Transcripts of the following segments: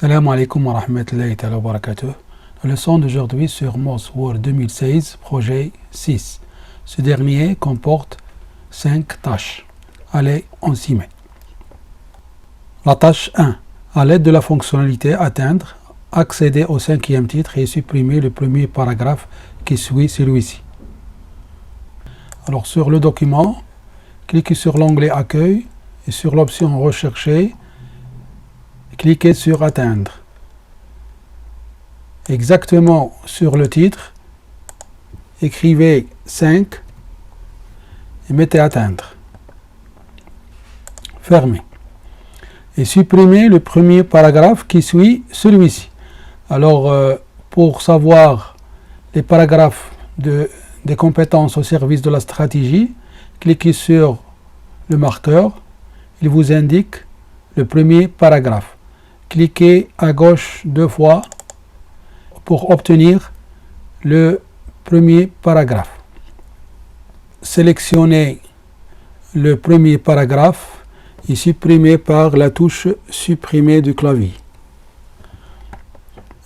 Salam alaikum wa rahmatullahi wa barakatuh. La leçon d'aujourd'hui sur MOS Word 2016, projet 6. Ce dernier comporte 5 tâches. Allez, on s'y met. La tâche 1. À l'aide de la fonctionnalité Atteindre, accéder au 5e titre et supprimer le premier paragraphe qui suit celui-ci. Alors sur le document, cliquez sur l'onglet Accueil et sur l'option Rechercher, cliquez sur Atteindre. Exactement sur le titre, écrivez 5 et mettez Atteindre. Fermez. Et supprimez le premier paragraphe qui suit celui-ci. Alors, pour savoir les paragraphes des compétences au service de la stratégie, cliquez sur le marqueur. Il vous indique le premier paragraphe. Cliquez à gauche 2 fois pour obtenir le premier paragraphe. Sélectionnez le premier paragraphe et supprimez par la touche Supprimer du clavier.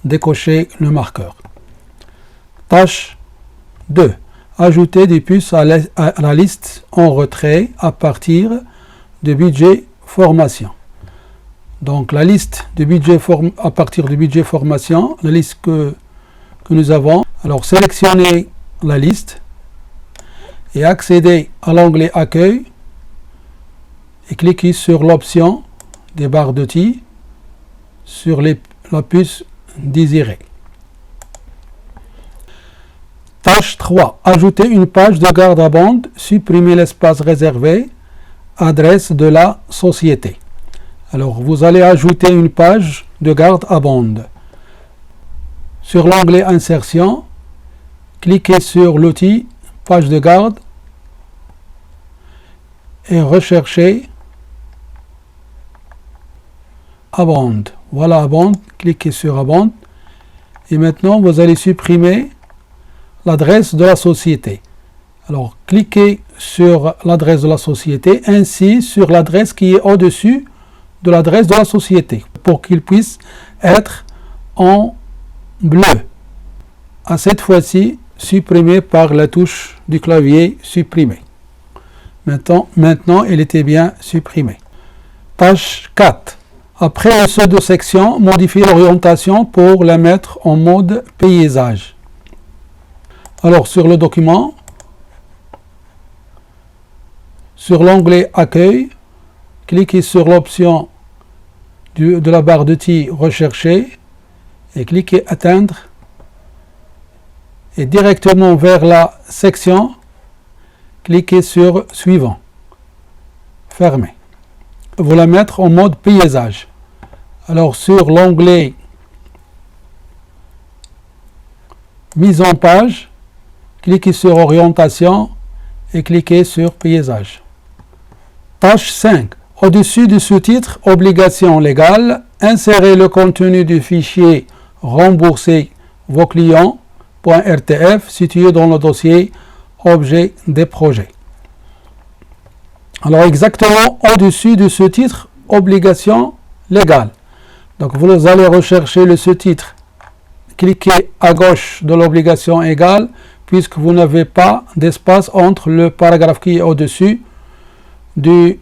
Décochez le marqueur. Tâche 2. Ajouter des puces à la liste en retrait à partir de budget formation. Donc la liste de budget à partir du budget formation, la liste que nous avons. Alors sélectionnez la liste et accédez à l'onglet Accueil et cliquez sur l'option des barres d'outils sur la puce désirée. Tâche 3. Ajouter une page de garde à bande, supprimer l'espace réservé, adresse de la société. Alors, vous allez ajouter une page de garde à bande. Sur l'onglet Insertion, cliquez sur l'outil Page de garde et recherchez à bande. Voilà à bande, cliquez sur à bande et maintenant vous allez supprimer l'adresse de la société. Alors, cliquez sur l'adresse de la société ainsi sur l'adresse qui est au-dessus de l'adresse de la société pour qu'il puisse être en bleu. À cette fois-ci, supprimé par la touche du clavier Supprimer. Maintenant, il était bien supprimé. Tâche 4. Après le saut de section, modifier l'orientation pour la mettre en mode paysage. Alors, sur le document, sur l'onglet Accueil, cliquez sur l'option de la barre d'outils Rechercher et cliquez Atteindre et directement vers la section, cliquez sur Suivant. Fermez. Vous la mettre en mode paysage. Alors sur l'onglet Mise en page, cliquez sur Orientation et cliquez sur Paysage. Tâche 5. Au-dessus du sous-titre Obligations légales, insérez le contenu du fichier Rembourser vos clients.rtf situé dans le dossier Objet des projets. Alors exactement au-dessus du sous-titre Obligations légales. Donc vous allez rechercher le sous-titre. Cliquez à gauche de l'obligation égale puisque vous n'avez pas d'espace entre le paragraphe qui est au-dessus du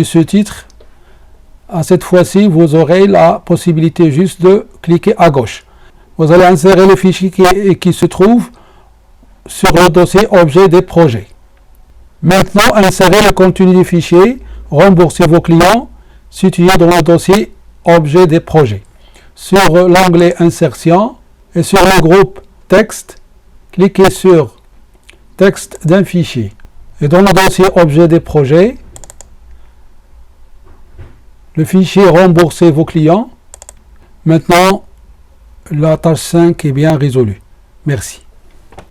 sous-titre. À cette fois-ci, vous aurez la possibilité juste de cliquer à gauche. Vous allez insérer le fichier qui se trouve sur le dossier Objet des projets. Maintenant, insérez le contenu du fichier Rembourser vos clients situé dans le dossier Objet des projets. Sur l'onglet Insertion et sur le groupe Texte, cliquez sur Texte d'un fichier. Et dans le dossier Objet des projets, le fichier Rembourser vos clients. Maintenant, la tâche 5 est bien résolue. Merci.